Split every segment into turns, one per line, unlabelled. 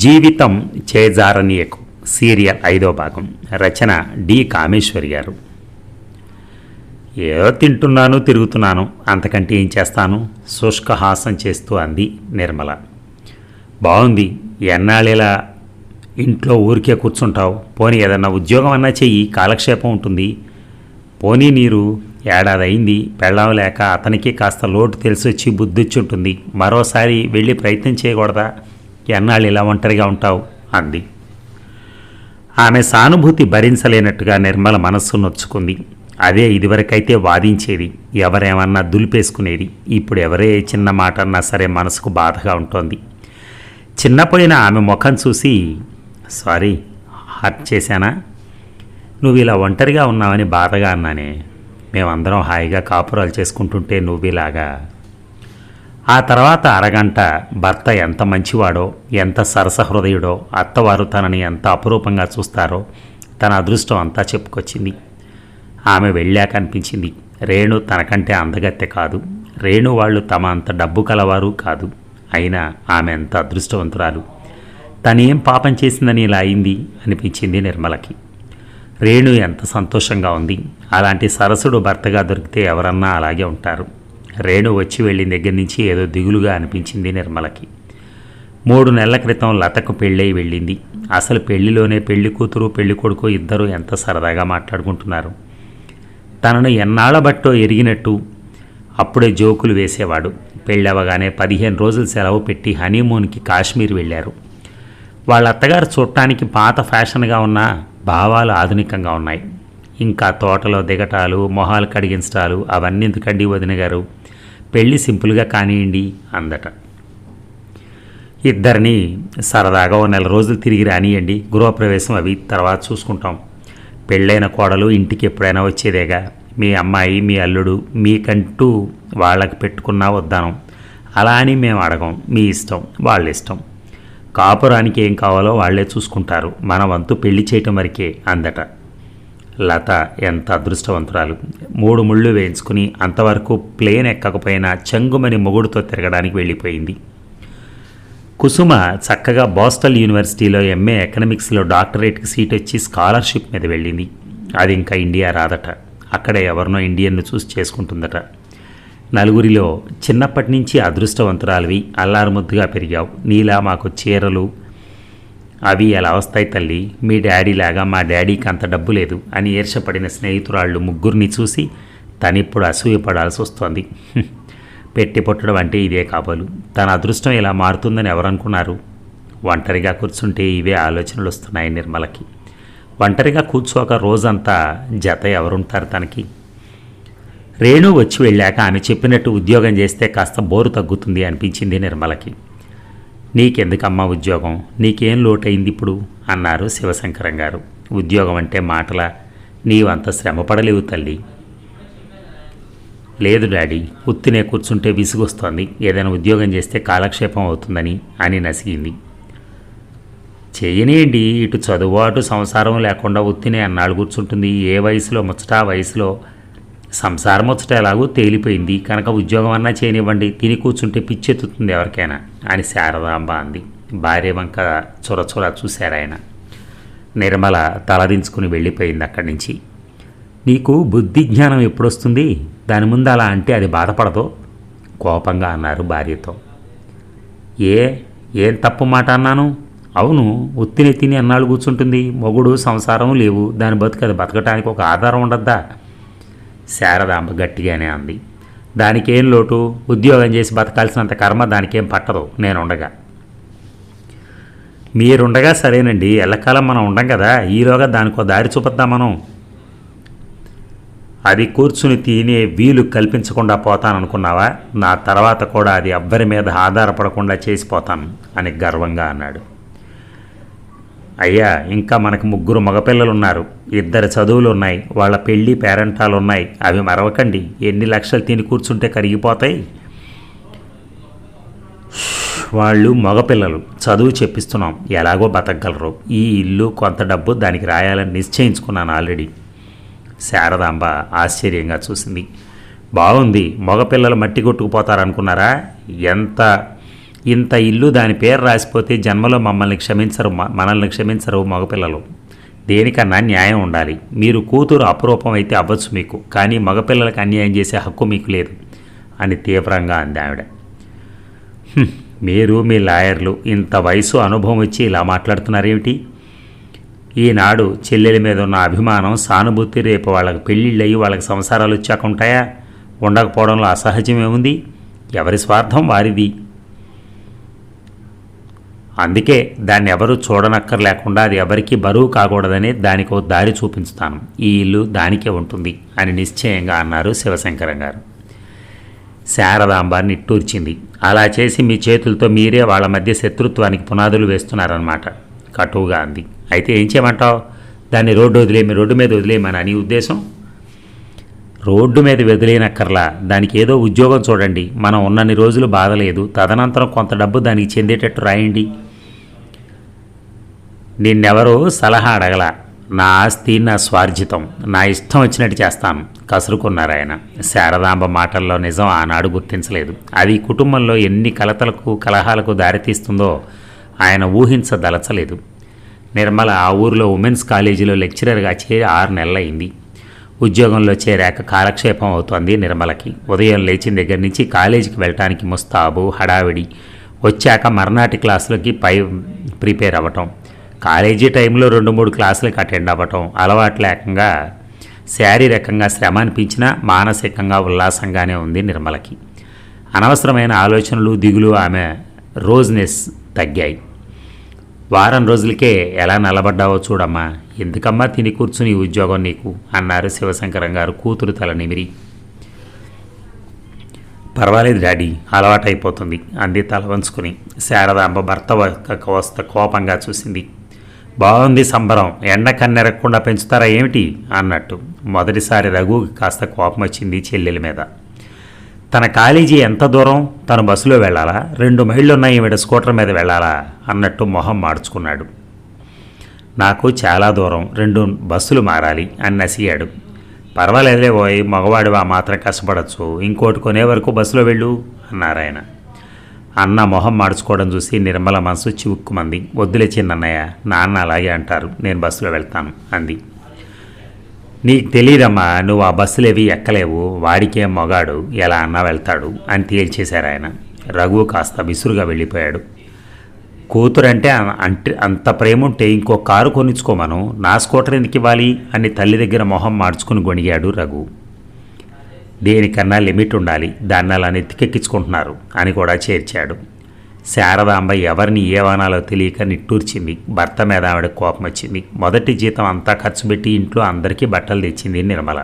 జీవితం చేజారనీయకు సీరియల్ 5వ భాగం. రచన డి కామేశ్వరి గారు. ఏదో తింటున్నాను, తిరుగుతున్నాను, అంతకంటే ఏం చేస్తాను? శుష్కహాసం చేస్తూ అంది నిర్మల. బాగుంది, ఎన్నాళ్ళేలా ఇంట్లో ఊరికే కూర్చుంటావు? పోనీ ఏదన్నా ఉద్యోగం అన్నా చెయ్యి, కాలక్షేపం ఉంటుంది. పోనీ నీరు ఏడాది అయింది, పెళ్ళాం లేక అతనికి కాస్త లోటు తెలిసొచ్చి బుద్ధిచ్చి ఉంటుంది. మరోసారి వెళ్ళి ప్రయత్నం చేయకూడదా? ఎన్నాళ్ళు ఇలా ఒంటరిగా ఉంటావు అంది. ఆమె సానుభూతి భరించలేనట్టుగా నిర్మల మనస్సు నొచ్చుకుంది. అదే ఇదివరకైతే వాదించేది, ఎవరేమన్నా దులిపేసుకునేది. ఇప్పుడు ఎవరే చిన్న మాట అన్నా సరే మనసుకు బాధగా ఉంటుంది. చిన్నపోయిన ఆమె ముఖం చూసి, సారీ, హర్ట్ చేశానా? నువ్వు ఇలా ఒంటరిగా ఉన్నావని బాధగా అన్నానే. మేమందరం హాయిగా కాపురాలు చేసుకుంటుంటే నువ్విలాగా. ఆ తర్వాత అరగంట భర్త ఎంత మంచివాడో, ఎంత సరసహృదయుడో, అత్తవారు తనని ఎంత అపురూపంగా చూస్తారో తన అదృష్టం అంతా చెప్పుకొచ్చింది. ఆమె వెళ్ళాక అనిపించింది, రేణు తనకంటే అందగత్తె కాదు, రేణు వాళ్ళు తమ అంత డబ్బు కలవారు కాదు. అయినా ఆమె ఎంత అదృష్టవంతురాలు. తనేం పాపం చేసిందని ఇలా అయింది అనిపించింది నిర్మలకి. రేణు ఎంత సంతోషంగా ఉంది. అలాంటి సరసుడు భర్తగా దొరికితే ఎవరన్నా అలాగే ఉంటారు. రేణు వచ్చి వెళ్ళిన దగ్గర నుంచి ఏదో దిగులుగా అనిపించింది నిర్మలకి. 3 నెలల క్రితం లతకు పెళ్ళై వెళ్ళింది. అసలు పెళ్లిలోనే పెళ్లి కూతురు పెళ్లి కొడుకు ఇద్దరు ఎంత సరదాగా మాట్లాడుకుంటున్నారు. తనను ఎన్నాళ్ళ బట్టో ఎరిగినట్టు అప్పుడే జోకులు వేసేవాడు. పెళ్ళవగానే 15 రోజులు సెలవు పెట్టి హనీమూన్కి కాశ్మీర్ వెళ్ళారు. వాళ్ళ అత్తగారు చూడటానికి పాత ఫ్యాషన్గా ఉన్న భావాలు ఆధునికంగా ఉన్నాయి. ఇంకా తోటలో దిగటాలు, మొహాలు కడిగించటాలు అవన్నీ ఎందుకండి వదిన గారు, పెళ్ళి సింపుల్గా కానివ్వండి అందట. ఇద్దరిని సరదాగా 1 నెల రోజులు తిరిగి రానియండి, గృహప్రవేశం అవి తర్వాత చూసుకుంటాం. పెళ్ళైన కోడలు ఇంటికి ఎప్పుడైనా వచ్చేదేగా. మీ అమ్మాయి మీ అల్లుడు మీకంటూ వాళ్ళకి పెట్టుకున్నా వద్దానం. అలా అని మేము అడగం, మీ ఇష్టం, వాళ్ళ ఇష్టం. కాపురానికి ఏం కావాలో వాళ్లే చూసుకుంటారు, మన వంతు పెళ్లి చేయటం వరకే అందట. లత ఎంత అదృష్టవంతురాలు. 3 ముళ్ళు వేయించుకుని అంతవరకు ప్లేన్ ఎక్కకపోయినా చెంగుమని మొగుడుతో తిరగడానికి వెళ్ళిపోయింది. కుసుమ చక్కగా బోస్టన్ యూనివర్సిటీలో ఎంఏ ఎకనామిక్స్లో డాక్టరేట్కి సీట్ వచ్చి స్కాలర్షిప్ మీద వెళ్ళింది. అది ఇంకా ఇండియా రాదట. అక్కడే ఎవరినో ఇండియన్ను చూసి చేసుకుంటుందట. నలుగురిలో చిన్నప్పటి నుంచి అదృష్టవంతురాలివి, అల్లారుముద్దుగా పెరిగావు. నీలా మాకు చీరలు అవి ఎలా వస్తాయి తల్లి? మీ డాడీలాగా మా డాడీకి అంత డబ్బు లేదు అని ఈర్షపడిన స్నేహితురాళ్ళు 3 చూసి తనిప్పుడు అసూయపడాల్సి వస్తోంది. పెట్టి పుట్టడం అంటే ఇదే కాబోలు. తన అదృష్టం ఇలా మారుతుందని ఎవరనుకున్నారు? ఒంటరిగా కూర్చుంటే ఇవే ఆలోచనలు వస్తున్నాయి నిర్మలకి. ఒంటరిగా కూర్చోక రోజంతా జత ఎవరుంటారు తనకి? రేణు వచ్చి వెళ్ళాక ఆమె చెప్పినట్టు ఉద్యోగం చేస్తే కాస్త బోరు తగ్గుతుంది అనిపించింది నిర్మలకి. నీకెందుకమ్మా ఉద్యోగం, నీకేం లోటైంది ఇప్పుడు అన్నారు శివశంకరం గారు. ఉద్యోగం అంటే మాటలా? నీవంత శ్రమపడలేవు తల్లి. లేదు డాడీ, ఉత్తినే కూర్చుంటే విసుగొస్తోంది, ఏదైనా ఉద్యోగం చేస్తే కాలక్షేపం అవుతుందని అని నసిగింది. చేయనేంటి, ఇటు చదువు అటు సంసారం లేకుండా ఉత్తినే అన్నాళ్ళు కూర్చుంటుంది. ఏ వయసులో ముచ్చట ఆ వయసులో సంసారం ముచ్చట ఎలాగూ తేలిపోయింది కనుక ఉద్యోగం అన్నా చేయనివ్వండి, తిని కూర్చుంటే పిచ్చెత్తుతుంది ఎవరికైనా అని శారదాంబ అంది. భార్య వంక చొరచొర చూశారాయన. నిర్మల తలదించుకుని వెళ్ళిపోయింది అక్కడి నుంచి. నీకు బుద్ధి జ్ఞానం ఎప్పుడొస్తుంది? దాని ముందు అలా అంటే అది బాధపడదో? కోపంగా అన్నారు భార్యతో. ఏం తప్పు మాట అన్నాను? అవును, ఉత్తిని తిని అన్నాళ్ళు కూర్చుంటుంది. మొగుడు సంసారం లేవు, దాని బతుకది బతకటానికి ఒక ఆధారం ఉండద్దా? శారదాంబ గట్టిగానే అంది. దానికేం లోటు? ఉద్యోగం చేసి బతకాల్సినంత కర్మ దానికేం పట్టదు నేనుండగా. మీరుండగా సరేనండి, ఎల్లకాలం మనం ఉండం కదా, ఈలోగా దానికో దారి చూపద్దాం మనం. అది కూర్చుని తినే వీలు కల్పించకుండా పోతాననుకున్నావా? నా తర్వాత కూడా అది ఎవ్వరి మీద ఆధారపడకుండా చేసిపోతాను అని గర్వంగా అన్నాడు. అయ్యా, ఇంకా మనకు 3 మగపిల్లలున్నారు, 2 చదువులు ఉన్నాయి, వాళ్ళ పెళ్ళి పేరెంటాలు ఉన్నాయి, అవి మరవకండి. ఎన్ని లక్షలు తిని కూర్చుంటే కరిగిపోతాయి. వాళ్ళు మగపిల్లలు, చదువు చెప్పిస్తున్నాం, ఎలాగో బతకగలరు. ఈ ఇల్లు కొంత డబ్బు దానికి రాయాలని నిశ్చయించుకున్నాను ఆల్రెడీ. శారదాంబ ఆశ్చర్యంగా చూసింది. బాగుంది, మగపిల్లలు మట్టి కొట్టుకుపోతారనుకున్నారా? ఎంత ఇంత ఇల్లు దాని పేరు రాసిపోతే జన్మలో మనల్ని క్షమించరు మగపిల్లలు. దేనికన్నా న్యాయం ఉండాలి. మీరు కూతురు అపురూపం అయితే అవ్వచ్చు మీకు, కానీ మగపిల్లలకు అన్యాయం చేసే హక్కు మీకు లేదు అని తీవ్రంగా అంది ఆవిడ. మీరు మీ లాయర్లు ఇంత వయసు అనుభవం ఇచ్చి ఇలా మాట్లాడుతున్నారేమిటి? ఈనాడు చెల్లెల మీద ఉన్న అభిమానం, సానుభూతి రేపు వాళ్ళకి పెళ్ళిళ్ళయ్యి వాళ్ళకి సంసారాలు వచ్చాక ఉంటాయా? ఉండకపోవడంలో అసహజమేముంది? ఎవరి స్వార్థం వారిది. అందుకే దాన్ని ఎవరూ చూడనక్కర్లేకుండా అది ఎవరికీ బరువు కాకూడదని దానికో దారి చూపించుతాను. ఈ ఇల్లు దానికే ఉంటుంది అని నిశ్చయంగా అన్నారు శివశంకరం గారు. శారదాంబ నిట్టూర్చింది. అలా చేసి మీ చేతులతో మీరే వాళ్ళ మధ్య శత్రుత్వానికి పునాదులు వేస్తున్నారన్నమాట కటువుగా అంది. అయితే ఏం చేయమంటావు? దాన్ని రోడ్డు మీద వదిలేయమని అని ఉద్దేశం? రోడ్డు మీద వదిలేనక్కర్లా, దానికి ఏదో ఉద్యోగం చూడండి. మనం ఉన్నన్ని రోజులు బాధలేదు, తదనంతరం కొంత డబ్బు దానికి చెందేటట్టు రాయండి. నిన్నెవరూ సలహా అడగల. నా ఆస్తి నా స్వార్జితం, నా ఇష్టం వచ్చినట్టు చేస్తాను కసురుకున్నారాయన. శారదాంబ మాటల్లో నిజం ఆనాడు గుర్తించలేదు. అది కుటుంబంలో ఎన్ని కలహాలకు దారితీస్తుందో ఆయన ఊహించదలచలేదు. నిర్మల ఆ ఊరిలో ఉమెన్స్ కాలేజీలో లెక్చరర్గా చేరి 6 నెలలైంది. ఉద్యోగంలో చేరాక కాలక్షేపం అవుతోంది నిర్మలకి. ఉదయం లేచిన దగ్గర నుంచి కాలేజీకి వెళ్ళటానికి ముస్తాబు, హడావిడి. వచ్చాక మర్నాటి క్లాసులకి ప్రిపేర్ అవ్వటం, కాలేజీ టైంలో 2-3 క్లాసులకు అటెండ్ అవ్వటం అలవాటు లేకుండా శారీరకంగా శ్రమ అనిపించినా మానసికంగా ఉల్లాసంగానే ఉంది నిర్మలకి. అనవసరమైన ఆలోచనలు, దిగులు ఆమె రోజ్నెస్ తగ్గాయి. వారం రోజులకే ఎలా నిలబడ్డావో చూడమ్మా. ఎందుకమ్మా తిని కూర్చుని ఉద్యోగం నీకు అన్నారు శివశంకరం గారు కూతురు తల నిమిరి. పర్వాలేదు డాడీ, అలవాటైపోతుంది అంది తల వంచుకుని. శారదాంబ భర్త వస్త కోపంగా చూసింది. బాగుంది సంబరం, ఎండ కన్నెరగకుండా పెంచుతారా ఏమిటి అన్నట్టు. మొదటిసారి రఘుకి కాస్త కోపం వచ్చింది చెల్లెల మీద. తన కాలేజీ ఎంత దూరం? తను బస్సులో వెళ్ళాలా? 2 మైళ్ళు ఉన్నాయి ఈవిడ స్కూటర్ మీద వెళ్ళాలా అన్నట్టు మొహం మార్చుకున్నాడు. నాకు చాలా దూరం, 2 బస్సులు మారాలి అని నసిగాడు. పర్వాలేదులే పోయి, మగవాడు ఆ మాత్రం కష్టపడచ్చు, ఇంకోటి కొనే వరకు బస్సులో వెళ్ళు అన్నారాయన. అన్న మొహం మార్చుకోవడం చూసి నిర్మల మనసు చివుక్కుమంది. వద్దులే చిన్నన్నయ్య, నాన్న అలాగే అంటారు, నేను బస్సులో వెళ్తాను అంది. నీకు తెలియదమ్మా, నువ్వు ఆ బస్సులేవి ఎక్కలేవు, వాడికే మొగాడు ఎలా అన్నా వెళ్తాడు అని తేల్చేశారు ఆయన. రఘు కాస్త విసురుగా వెళ్ళిపోయాడు. కూతురంటే అంత ప్రేమ ఉంటే ఇంకో కారు కొనిచ్చుకోమను, నా స్కూటర్ ఎందుకు ఇవ్వాలి అని తల్లి దగ్గర మొహం మార్చుకుని గొణిగాడు రఘు. దేనికన్నా లిమిట్ ఉండాలి, దాన్ని అలా నెత్తికెక్కించుకుంటున్నారు అని కూడా చేర్చాడు. శారదాంబ ఎవరిని ఏవనాలో తెలియక నిట్టూర్చింది. భర్త మీద ఆవిడ కోపం వచ్చింది. మొదటి జీతం అంతా ఖర్చు పెట్టి ఇంట్లో అందరికీ బట్టలు తెచ్చింది నిర్మల.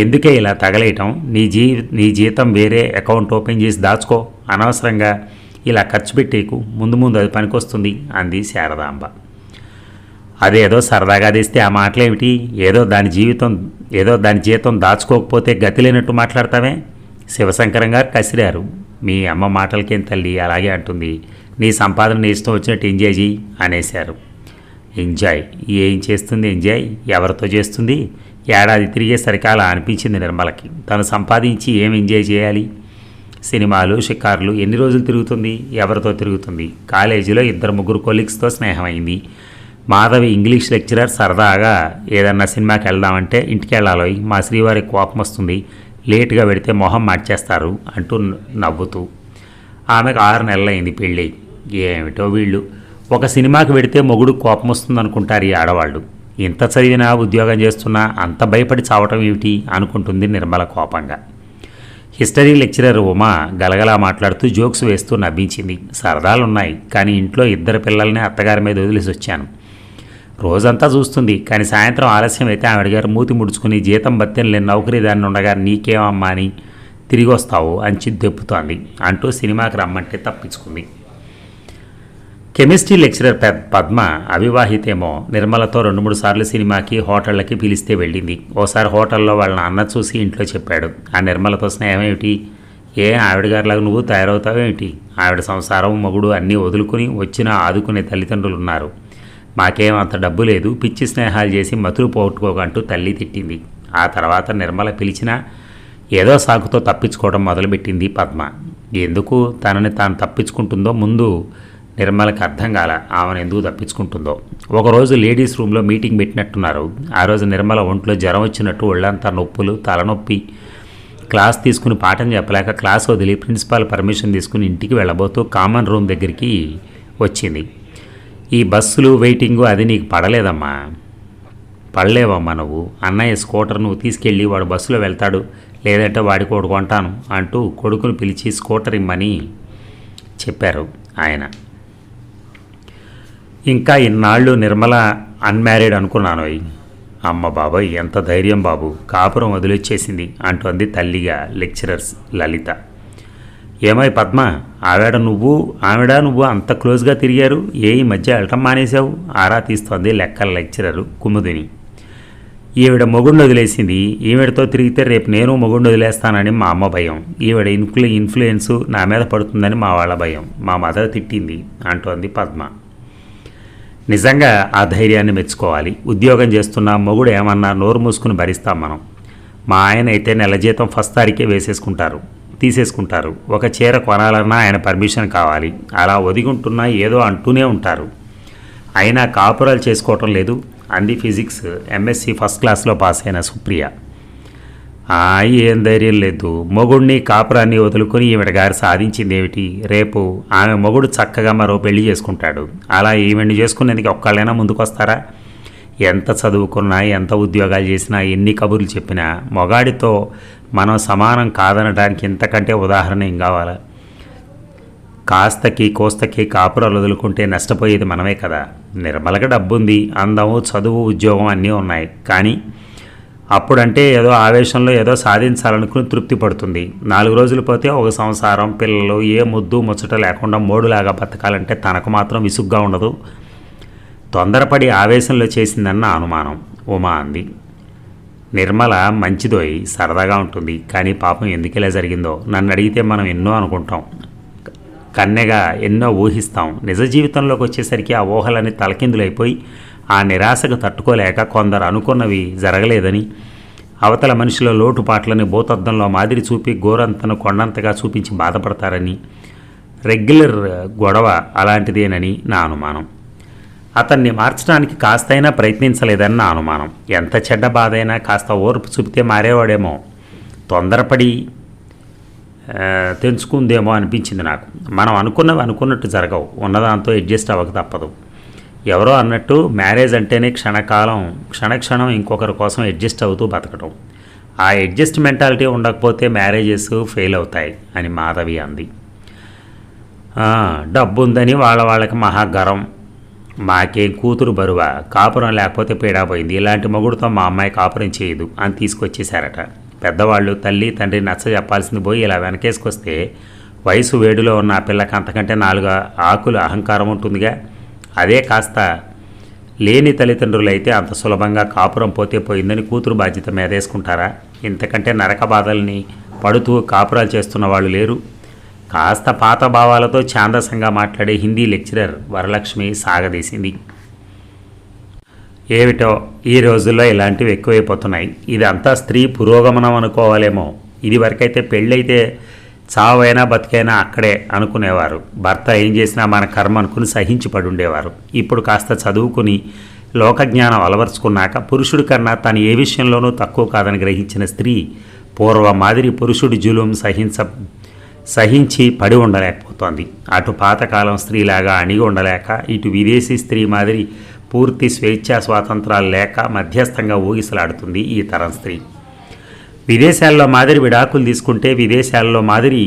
ఎందుకే ఇలా తగలేయటం? నీ జీతం వేరే అకౌంట్ ఓపెన్ చేసి దాచుకో, అనవసరంగా ఇలా ఖర్చు పెట్టేకు, ముందు అది పనికొస్తుంది అంది శారదాంబ. అదేదో సరదాగా తెస్తే ఆ మాటలేమిటి? ఏదో దాని జీతం దాచుకోకపోతే గతి లేనట్టు మాట్లాడతావే? శివశంకరం గారు కసిరారు. మీ అమ్మ మాటలకేం తల్లి అలాగే అంటుంది, నీ సంపాదన ఇష్టం వచ్చినట్టు ఎంజాయ్ చేయి అనేశారు. ఎంజాయ్ ఏం చేస్తుంది? ఎంజాయ్ ఎవరితో చేస్తుంది? ఏడాది తిరిగేసరికి అలా అనిపించింది నిర్మలకి. తను సంపాదించి ఏం ఎంజాయ్ చేయాలి? సినిమాలు, షికార్లు ఎన్ని రోజులు తిరుగుతుంది? ఎవరితో తిరుగుతుంది? కాలేజీలో 2-3 కొలీగ్స్తో స్నేహమైంది. మాధవి ఇంగ్లీష్ లెక్చరర్ సరదాగా ఏదన్నా సినిమాకి వెళ్దామంటే ఇంటికి వెళ్ళాలి, మా శ్రీవారికి కోపం వస్తుంది, లేటుగా పెడితే మొహం మార్చేస్తారు అంటూ నవ్వుతూ. ఆమెకు 6 నెలలైంది పెళ్ళి. ఏమిటో వీళ్ళు, ఒక సినిమాకి పెడితే మొగుడు కోపం వస్తుంది అనుకుంటారు ఈ ఆడవాళ్ళు. ఇంత చదివినా ఉద్యోగం చేస్తున్నా అంత భయపడి చావటం ఏమిటి అనుకుంటుంది నిర్మల కోపంగా. హిస్టరీ లెక్చరర్ ఉమా గలగలా మాట్లాడుతూ జోక్స్ వేస్తూ నవ్వించింది. సరదాలున్నాయి, కానీ ఇంట్లో 2 పిల్లల్ని అత్తగారి మీద వదిలేసి వచ్చాను. రోజంతా చూస్తుంది, కానీ సాయంత్రం ఆలస్యం అయితే ఆవిడగారు మూతి ముడుచుకుని జీతం బత్తెను లేని నౌకరీ దాన్ని ఉండగా నీకేమమ్మా అని తిరిగి వస్తావు అని దెప్పుతోంది అంటూ సినిమాకి రమ్మంటే తప్పించుకుంది. కెమిస్ట్రీ లెక్చరర్ పద్మ అవివాహితేమో నిర్మలతో 2-3 సార్లు సినిమాకి, హోటళ్ళకి పిలిస్తే వెళ్ళింది. ఓసారి హోటల్లో వాళ్ళ నాన్న చూసి ఇంట్లో చెప్పాడు. ఆ నిర్మలతో స్నేహం ఏమిటి? ఆవిడగారిలాగా నువ్వు తయారవుతావేమిటి? ఆవిడ సంసారం, మొగుడు అన్నీ వదులుకుని వచ్చినా ఆదుకునే తల్లిదండ్రులు ఉన్నారు. మాకేం అంత డబ్బు లేదు, పిచ్చి స్నేహాలు చేసి మతులు పోగొట్టుకోకంటూ తల్లి తిట్టింది. ఆ తర్వాత నిర్మల పిలిచినా ఏదో సాకుతో తప్పించుకోవడం మొదలుపెట్టింది పద్మ. ఎందుకు తనని తాను తప్పించుకుంటుందో ముందు నిర్మలకి అర్థం కాల. ఆమెను ఎందుకు తప్పించుకుంటుందో. ఒకరోజు లేడీస్ రూమ్లో మీటింగ్ పెట్టినట్టున్నారు. ఆ రోజు నిర్మల ఒంట్లో జ్వరం వచ్చినట్టు ఒళ్ళంతా నొప్పులు, తలనొప్పి, క్లాస్ తీసుకుని పాఠం చెప్పలేక క్లాస్ వదిలి ప్రిన్సిపాల్ పర్మిషన్ తీసుకుని ఇంటికి వెళ్ళబోతూ కామన్ రూమ్ దగ్గరికి వచ్చింది. ఈ బస్సులు వెయిటింగు అది నీకు పడలేదమ్మా, పడలేవమ్మా. నువ్వు అన్నయ్య స్కూటర్ నువ్వు తీసుకెళ్ళి వాడు బస్సులో వెళ్తాడు, లేదంటే వాడికి ఒకటి కొంటాను అంటూ కొడుకును పిలిచి స్కూటర్ ఇమ్మని చెప్పారు ఆయన. ఇంకా ఇన్నాళ్ళు నిర్మల అన్మ్యారీడ్ అనుకున్నాను. అమ్మ బాబాయ్ ఎంత ధైర్యం బాబు, కాపురం వదిలొచ్చేసింది అంటోంది తల్లిగా లెక్చరర్స్ లలిత. ఏమై పద్మ, ఆవిడ నువ్వు అంత క్లోజ్గా తిరిగారు, ఈ మధ్య వెళ్ళటం మానేశావు ఆరా తీస్తోంది లెక్కల లెక్చరరు కుముదిని. ఈవిడ మొగుండు వదిలేసింది, ఈవిడతో తిరిగితే రేపు నేను మొగుండు వదిలేస్తానని మా అమ్మ భయం, ఈవిడ ఇన్ఫ్లుయెన్సు నా మీద పడుతుందని మా వాళ్ళ భయం, మా మదర్ తిట్టింది అంటోంది పద్మ. నిజంగా ఆ ధైర్యాన్ని మెచ్చుకోవాలి. ఉద్యోగం చేస్తున్న మొగుడు ఏమన్నా నోరు మూసుకుని భరిస్తాం మనం. మా ఆయన అయితే నెల జీతం ఫస్ట్ తారీఖే తీసేసుకుంటారు. ఒక చీర కొనాలన్నా ఆయన పర్మిషన్ కావాలి. అలా ఒదిగుంటున్నా ఏదో అంటూనే ఉంటారు. అయినా కాపురాలు చేసుకోవటం లేదు అంది ఫిజిక్స్ ఎంఎస్సి ఫస్ట్ క్లాస్లో పాస్ అయిన సుప్రియ. ఏం ధైర్యం లేదు, మొగుడిని కాపురాన్ని వదులుకొని ఈవిడ గారు సాధించింది ఏమిటి? రేపు ఆమె మొగుడు చక్కగా మరో పెళ్లి చేసుకుంటాడు. అలా ఈవిడ్ని చేసుకునేందుకు ఒక్కళ్ళైనా ముందుకొస్తారా? ఎంత చదువుకున్నా, ఎంత ఉద్యోగాలు చేసినా, ఎన్ని కబుర్లు చెప్పినా మొగాడితో మనం సమానం కాదనడానికి ఇంతకంటే ఉదాహరణ ఏం కావాలా? కాస్తకి కోస్తకి కాపురాలు వదులుకుంటే నష్టపోయేది మనమే కదా. నిర్మలగా డబ్బుంది, అందము, చదువు, ఉద్యోగం అన్నీ ఉన్నాయి. కానీ అప్పుడంటే ఏదో ఆవేశంలో ఏదో సాధించాలనుకుని తృప్తి పడుతుంది. 4 రోజులు పోతే ఒక సంసారం, పిల్లలు, ఏ ముద్దు ముచ్చట లేకుండా మోడులాగా బతకాలంటే తనకు మాత్రం విసుగ్గా ఉండదు. తొందరపడి ఆవేశంలో చేసిందన్న అనుమానం ఉమా అంది. నిర్మల మంచిదోయి, సరదాగా ఉంటుంది. కానీ పాపం ఎందుకిలా జరిగిందో నన్ను అడిగితే మనం ఎన్నో అనుకుంటాం, కన్నెగా ఎన్నో ఊహిస్తాం. నిజ జీవితంలోకి వచ్చేసరికి ఆ ఊహలన్నీ తలకిందులైపోయి ఆ నిరాశకు తట్టుకోలేక కొందరు అనుకున్నవి జరగలేదని, అవతల మనిషిలో లోటుపాట్లని భూతద్దంలో మాదిరి చూపి గోరంతను కొండంతగా చూపించి బాధపడతారని, రెగ్యులర్ గొడవ అలాంటిదేనని నా అనుమానం. అతన్ని మార్చడానికి కాస్తైనా ప్రయత్నించలేదని నా అనుమానం. ఎంత చెడ్డ బాధ అయినా కాస్త ఓర్పు చూపితే మారేవాడేమో. తొందరపడి తెంచుకుందేమో అనిపించింది నాకు. మనం అనుకున్నవి అనుకున్నట్టు జరగవు, ఉన్నదాంతో అడ్జస్ట్ అవ్వక తప్పదు. ఎవరో అన్నట్టు మ్యారేజ్ అంటేనే క్షణక్షణం ఇంకొకరి కోసం అడ్జస్ట్ అవుతూ బతకడం. ఆ అడ్జస్ట్ మెంటాలిటీ ఉండకపోతే మ్యారేజెస్ ఫెయిల్ అవుతాయి అని మాధవి అంది. డబ్బు ఉందని వాళ్ళకి మహాగరం, మాకేం కూతురు బరువా, కాపురం లేకపోతే పీడాపోయింది, ఇలాంటి మొగుడుతో మా అమ్మాయి కాపురం చేయదు అని తీసుకొచ్చేశారట. పెద్దవాళ్ళు తల్లి తండ్రి నచ్చ చెప్పాల్సింది పోయి ఇలా వెనకేసుకొస్తే వయసు వేడిలో ఉన్న ఆ పిల్లకి అంతకంటే 4 ఆకులు అహంకారం ఉంటుందిగా. అదే కాస్త లేని తల్లిదండ్రులు అయితే అంత సులభంగా కాపురం పోతే పోయిందని కూతురు బాధ్యత మీదేసుకుంటారా? ఇంతకంటే నరక బాధల్ని పడుతూ కాపురాలు చేస్తున్న వాళ్ళు లేరు. కాస్త పాత భావాలతో ఛాందసంగా మాట్లాడే హిందీ లెక్చరర్ వరలక్ష్మి సాగదీసింది. ఏమిటో ఈ రోజుల్లో ఇలాంటివి ఎక్కువైపోతున్నాయి. ఇదంతా స్త్రీ పురోగమనం అనుకోవాలేమో. ఇది వరకైతే పెళ్ళైతే చావైనా బతికైనా అక్కడే అనుకునేవారు. భర్త ఏం చేసినా మన కర్మ అనుకుని సహించి పడుండేవారు. ఇప్పుడు కాస్త చదువుకుని లోకజ్ఞానం అలవర్చుకున్నాక పురుషుడి కన్నా తను ఏ విషయంలోనూ తక్కువ కాదని గ్రహించిన స్త్రీ పూర్వ మాదిరి పురుషుడి జులుం సహించి పడి ఉండలేకపోతోంది. అటు పాతకాలం స్త్రీలాగా అణిగి ఉండలేక, ఇటు విదేశీ స్త్రీ మాదిరి పూర్తి స్వేచ్ఛా స్వాతంత్రాలు లేక మధ్యస్థంగా ఊగిసలాడుతుంది ఈ తరం స్త్రీ. విదేశాల్లో మాదిరి విడాకులు తీసుకుంటే, విదేశాల్లో మాదిరి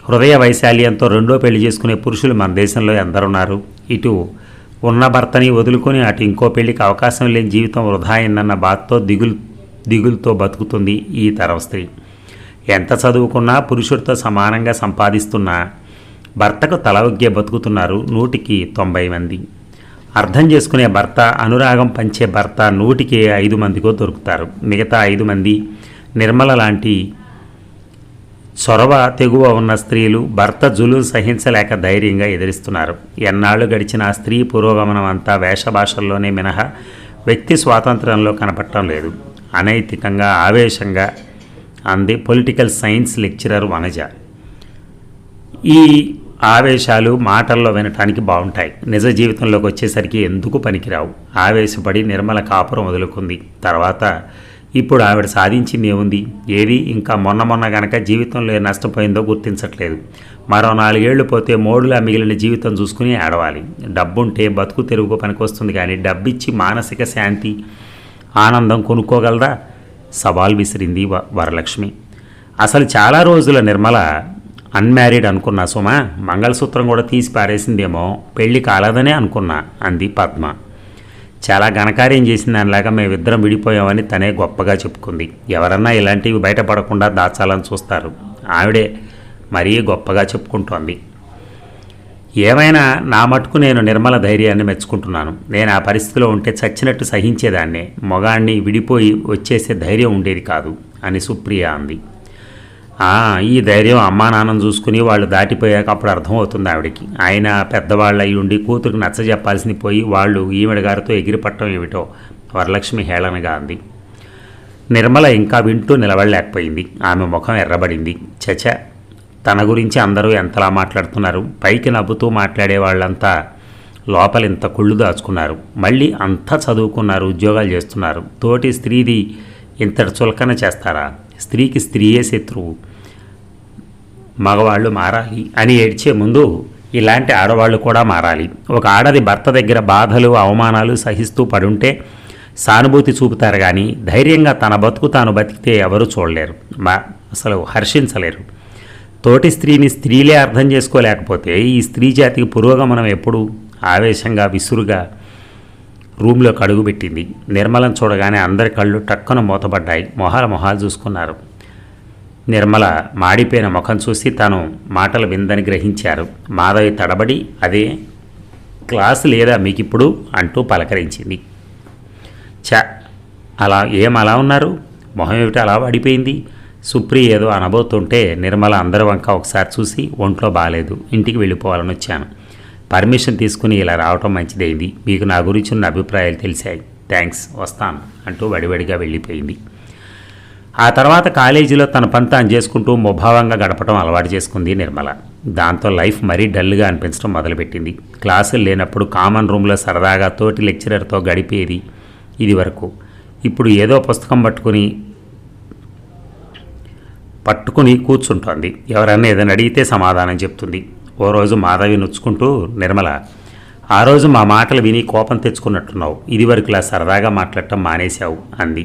హృదయ వైశాల్యంతో రెండో పెళ్లి చేసుకునే పురుషులు మన దేశంలో ఎందరున్నారు? ఇటు ఉన్న భర్తని వదులుకొని అటు ఇంకో పెళ్లికి అవకాశం లేని జీవితం వృధా అయిందన్న బాధతో దిగులుతో బతుకుతుంది ఈ తరం స్త్రీ. ఎంత చదువుకున్నా, పురుషుడితో సమానంగా సంపాదిస్తున్నా భర్తకు తల ఒగ్గే బతుకుతున్నారు 100కి 90 మంది. అర్థం చేసుకునే భర్త, అనురాగం పంచే భర్త 100కి 5 మందికో దొరుకుతారు. మిగతా 5 మంది నిర్మల లాంటి చొరవ తెగువ ఉన్న స్త్రీలు భర్త జులుం సహించలేక ధైర్యంగా ఎదిరిస్తున్నారు. ఎన్నాళ్ళు గడిచిన ఆ స్త్రీ పురోగమనం అంతా వేషభాషల్లోనే మినహా వ్యక్తి స్వాతంత్రంలో కనపడటం లేదు. అనైతికంగా, ఆవేశంగా అంది పొలిటికల్ సైన్స్ లెక్చరర్ వనజ. ఈ ఆవేశాలు మాటల్లో వినటానికి బాగుంటాయి, నిజ జీవితంలోకి వచ్చేసరికి ఎందుకు పనికిరావు. ఆవేశపడి నిర్మల కాపురం వదులుకుంది. తర్వాత ఇప్పుడు ఆవిడ సాధించింది ఏముంది? ఏది? ఇంకా మొన్న గనక జీవితంలో ఏ నష్టపోయిందో గుర్తించట్లేదు. మరో 4 ఏళ్లు పోతే మోడులా మిగిలిన జీవితం చూసుకుని ఆడవాలి. డబ్బుంటే బతుకు తెరువుకు పనికొస్తుంది, కానీ డబ్బిచ్చి మానసిక శాంతి ఆనందం కొనుక్కోగలదా? సవాల్ విసిరింది వరలక్ష్మి. అసలు చాలా రోజుల నిర్మల అన్మ్యారీడ్ అనుకున్నా సుమా, మంగళసూత్రం కూడా తీసి పారేసిందేమో, పెళ్లి కాలేదనే అనుకున్నా అంది పద్మ. చాలా ఘనకార్యం చేసిన దానిలాగా మేమిద్దరం విడిపోయామని తనే గొప్పగా చెప్పుకుంది. ఎవరన్నా ఇలాంటివి బయటపడకుండా దాచాలని చూస్తారు, ఆవిడే మరీ గొప్పగా చెప్పుకుంటోంది. ఏమైనా నా మటుకు నేను నిర్మల ధైర్యాన్ని మెచ్చుకుంటున్నాను. నేను ఆ పరిస్థితిలో ఉంటే చచ్చినట్టు సహించేదాన్నే, మొగాణ్ణి విడిపోయి వచ్చేసే ధైర్యం ఉండేది కాదు అని సుప్రియ అంది. ఈ ధైర్యం అమ్మా నాన్నను చూసుకుని వాళ్ళు దాటిపోయాక అప్పుడు అర్థమవుతుంది ఆవిడికి. ఆయన పెద్దవాళ్ళు అయి ఉండి కూతురికి నచ్చజెప్పాల్సింది పోయి వాళ్ళు ఈవిడ గారితో ఎగిరిపట్టడం ఏమిటో వరలక్ష్మి హేళనగా అంది. నిర్మల ఇంకా వింటూ నిలబడలేకపోయింది. ఆమె ముఖం ఎర్రబడింది. చచ, తన గురించి అందరూ ఎంతలా మాట్లాడుతున్నారు. పైకి నవ్వుతూ మాట్లాడే వాళ్ళంతా లోపల ఇంత కుళ్ళు దాచుకున్నారు. మళ్ళీ అంతా చదువుకున్నారు, ఉద్యోగాలు చేస్తున్నారు. తోటి స్త్రీది ఇంతటి చులకన చేస్తారా? స్త్రీకి స్త్రీయే శత్రువు. మగవాళ్ళు మారాలి అని ఏడ్చే ముందు ఇలాంటి ఆడవాళ్ళు కూడా మారాలి. ఒక ఆడది భర్త దగ్గర బాధలు అవమానాలు సహిస్తూ పడుంటే సానుభూతి చూపుతారు, కానీ ధైర్యంగా తన బతుకు తాను బతికితే ఎవరూ చూడలేరు, అసలు హర్షించలేరు. తోటి స్త్రీని స్త్రీలే అర్థం చేసుకోలేకపోతే ఈ స్త్రీ జాతికి పురోగమనం ఎప్పుడు? ఆవేశంగా విసురుగా రూమ్లోకి అడుగుపెట్టింది. నిర్మలను చూడగానే అందరి కళ్ళు టక్కున మూతపడ్డాయి. మొహాలు చూసుకున్నారు. నిర్మల మాడిపోయిన ముఖం చూసి తను మాటలు విందని గ్రహించారు. మాధవి తడబడి, అదే క్లాసు లేదా మీకిప్పుడు అంటూ పలకరించింది. అలా ఉన్నారు? మొహం ఏమిటి అలా పడిపోయింది? సుప్రియ ఏదో అనబోతుంటే నిర్మల అందరి వంక ఒకసారి చూసి, ఒంట్లో బాగాలేదు, ఇంటికి వెళ్ళిపోవాలని వచ్చాను. పర్మిషన్ తీసుకుని ఇలా రావటం మంచిదైంది. మీకు నా గురించి ఉన్న అభిప్రాయాలు తెలిసాయి. థ్యాంక్స్, వస్తాను అంటూ వడివడిగా వెళ్ళిపోయింది. ఆ తర్వాత కాలేజీలో తన పని తాను చేసుకుంటూ ముభావంగా గడపడం అలవాటు చేసుకుంది నిర్మల. దాంతో లైఫ్ మరీ డల్గా అనిపించడం మొదలుపెట్టింది. క్లాసులు లేనప్పుడు కామన్ రూమ్లో సరదాగా తోటి లెక్చరర్తో గడిపేది ఇది వరకు. ఇప్పుడు ఏదో పుస్తకం పట్టుకుని కూర్చుంటోంది. ఎవరన్నా ఏదైనా అడిగితే సమాధానం చెప్తుంది. ఓ రోజు మాధవి నొచ్చుకుంటూ, నిర్మల, ఆ రోజు మా మాటలు విని కోపం తెచ్చుకున్నట్టున్నావు, ఇదివరకులా సరదాగా మాట్లాడటం మానేశావు అంది.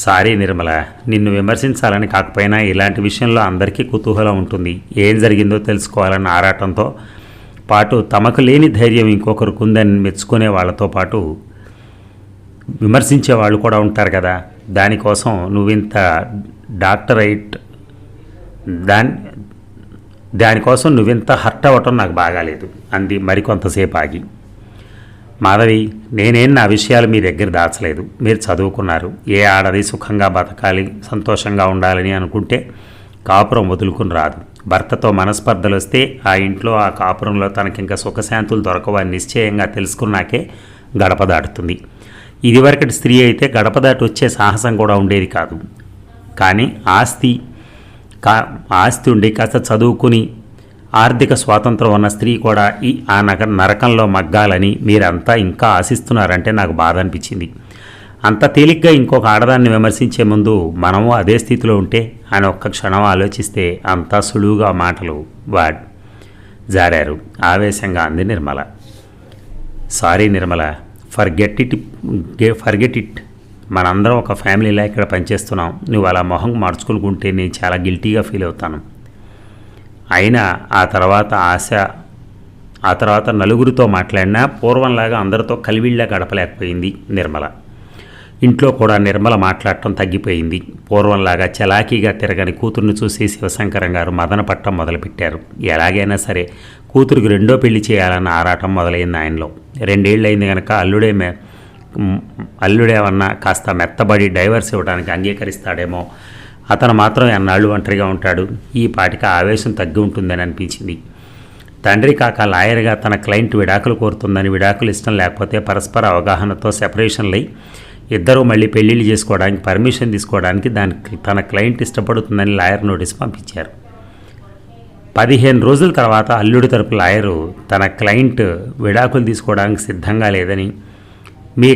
సారీ నిర్మల, నిన్ను విమర్శించాలని కాకపోయినా ఇలాంటి విషయంలో అందరికీ కుతూహలం ఉంటుంది. ఏం జరిగిందో తెలుసుకోవాలన్న ఆరాటంతో పాటు తమకు లేని ధైర్యం ఇంకొకరికి ఉందని మెచ్చుకునే వాళ్ళతో పాటు విమర్శించే వాళ్ళు కూడా ఉంటారు కదా, దానికోసం నువ్వింత డాక్టరైట్ దానికోసం నువ్వింత హర్ట్ అవ్వటం నాకు బాగాలేదు అంది మరికొంతసేపు ఆగి. మాధవి, నేనేం నా విషయాలు మీ దగ్గర దాచలేదు. మీరు చదువుకున్నారు. ఏ ఆడది సుఖంగా బతకాలి, సంతోషంగా ఉండాలని అనుకుంటే కాపురం వదులుకుని రాదు. భర్తతో మనస్పర్ధలు వస్తే ఆ ఇంట్లో ఆ కాపురంలో తనకింక సుఖశాంతులు దొరకవని నిశ్చయంగా తెలుసుకున్నాకే గడప దాటుతుంది. ఇదివరకటి స్త్రీ అయితే గడప దాటి వచ్చే సాహసం కూడా ఉండేది కాదు. కానీ ఆస్తి ఉండి కాస్త చదువుకుని ఆర్థిక స్వాతంత్రం ఉన్న స్త్రీ కూడా ఆ నరకంలో మగ్గాలని మీరంతా ఇంకా ఆశిస్తున్నారంటే నాకు బాధ అనిపించింది. అంత తేలిగ్గా ఇంకొక ఆడదాన్ని విమర్శించే ముందు మనము అదే స్థితిలో ఉంటే అని ఒక్క క్షణం ఆలోచిస్తే అంతా సులువుగా మాటలు జారారు. ఆవేశంగా అంది Nirmala. Sorry Nirmala, forget it. మనందరం ఒక ఫ్యామిలీలా ఇక్కడ పనిచేస్తున్నాం. నువ్వు అలా మొహం మార్చుకుంటే నేను చాలా గిల్టీగా ఫీల్ అవుతాను. అయినా ఆ తర్వాత నలుగురితో మాట్లాడినా పూర్వంలాగా అందరితో కలివిళ్ళ గడపలేకపోయింది నిర్మల. ఇంట్లో కూడా నిర్మల మాట్లాడటం తగ్గిపోయింది. పూర్వంలాగా చలాకీగా తిరగని కూతుర్ని చూసి శివశంకరం గారు మదన పట్టం మొదలుపెట్టారు. ఎలాగైనా సరే కూతురికి రెండో పెళ్లి చేయాలన్న ఆరాటం మొదలైంది ఆయనలో. 2 ఏళ్ళు అయింది కనుక అల్లుడేమన్నా కాస్త మెత్తబడి డైవర్స్ ఇవ్వడానికి అంగీకరిస్తాడేమో, అతను మాత్రం ఎన్నాళ్ళు ఒంటరిగా ఉంటాడు. ఈ పాటికి ఆవేశం తగ్గి ఉంటుందని అనిపించింది. తండ్రి కాక లాయర్గా తన క్లయింట్ విడాకులు కోరుతుందని, విడాకులు ఇష్టం లేకపోతే పరస్పర అవగాహనతో సెపరేషన్లై ఇద్దరూ మళ్ళీ పెళ్ళిళ్ళు చేసుకోవడానికి పర్మిషన్ తీసుకోవడానికి తన క్లయింట్ ఇష్టపడుతుందని లాయర్ నోటీస్ పంపించారు. 15 రోజుల తర్వాత అల్లుడి తరపు లాయరు తన క్లయింట్ విడాకులు తీసుకోవడానికి సిద్ధంగా లేదని, మీ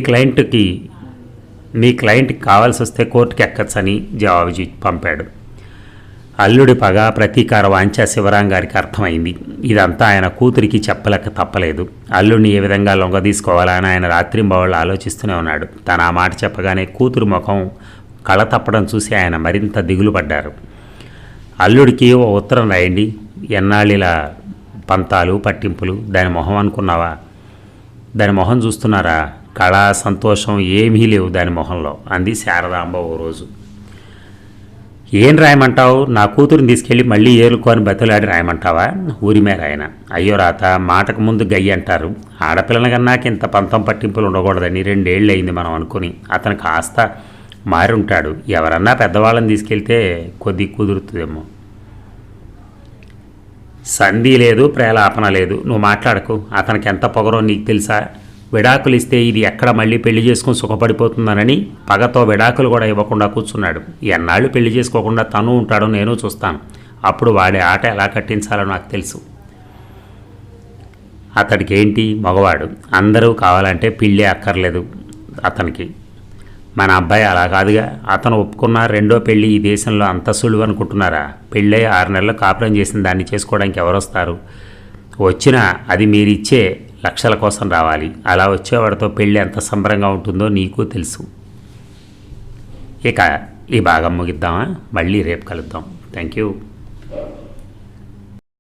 క్లయింట్కి కావాల్సి వస్తే కోర్టుకి ఎక్కచ్చని జవాబు పంపాడు. అల్లుడి పగ, ప్రతీకార వాంఛ శివరాంగారికి అర్థమైంది. ఇదంతా ఆయన కూతురికి చెప్పలేక తప్పలేదు. అల్లుడిని ఏ విధంగా లొంగ తీసుకోవాలని ఆయన రాత్రింబవళ్ళు ఆలోచిస్తూనే ఉన్నాడు. తన ఆ మాట చెప్పగానే కూతురు ముఖం కళ తప్పడం చూసి ఆయన మరింత దిగులు పడ్డారు. అల్లుడికి ఓ ఉత్తరం రాయండి, ఎన్నాళ్ళిలా పంతాలు పట్టింపులు, దాని మొహం అనుకున్నావా? దాని మొహం చూస్తున్నారా? కళ, సంతోషం ఏమీ లేవు దాని మొహంలో అంది శారదాంబ ఓ రోజు. ఏం రాయమంటావు? నా కూతురుని తీసుకెళ్ళి మళ్ళీ ఏలుకొని బతులాడి రాయమంటావా? ఊరిమే రాయన. అయ్యో రాత, మాటకు ముందు గయ్యి అంటారు. ఆడపిల్లల కన్నాక ఇంత పంతం పట్టింపులు ఉండకూడదని 2 ఏళ్ళు అయింది మనం అనుకుని. అతను కాస్త మారి ఉంటాడు. ఎవరన్నా పెద్దవాళ్ళని తీసుకెళ్తే కొద్ది కుదురుతుందేమో. సంధి లేదు, ప్రేలాపన లేదు. నువ్వు మాట్లాడకు. అతనికి ఎంత పొగరో నీకు తెలుసా? విడాకులు ఇస్తే ఇది ఎక్కడ మళ్ళీ పెళ్లి చేసుకుని సుఖపడిపోతుందనని పగతో విడాకులు కూడా ఇవ్వకుండా కూర్చున్నాడు. ఎన్నాళ్ళు పెళ్లి చేసుకోకుండా తను ఉంటాడో నేను చూస్తాను. అప్పుడు వాడి ఆట ఎలా కట్టించాలో నాకు తెలుసు. అతడికి ఏంటి, మగవాడు. అందరూ కావాలంటే పెళ్ళి అక్కర్లేదు అతనికి. మన అబ్బాయి అలా కాదుగా. అతను ఒప్పుకున్న 2వ పెళ్ళి ఈ దేశంలో అంత సులువు అనుకుంటున్నారా? పెళ్ళై 6 నెలలు కాపురం చేసిన దాన్ని చేసుకోవడానికి ఎవరొస్తారు? వచ్చినా అది మీరిచ్చే లక్షల కోసం రావాలి. అలా వచ్చేవాడితో పెళ్ళి ఎంత సంబరంగా ఉంటుందో నీకు తెలుసు. ఇక ఈ భాగం ముగిద్దామా? మళ్ళీ రేపు కలుద్దాం. Thank you.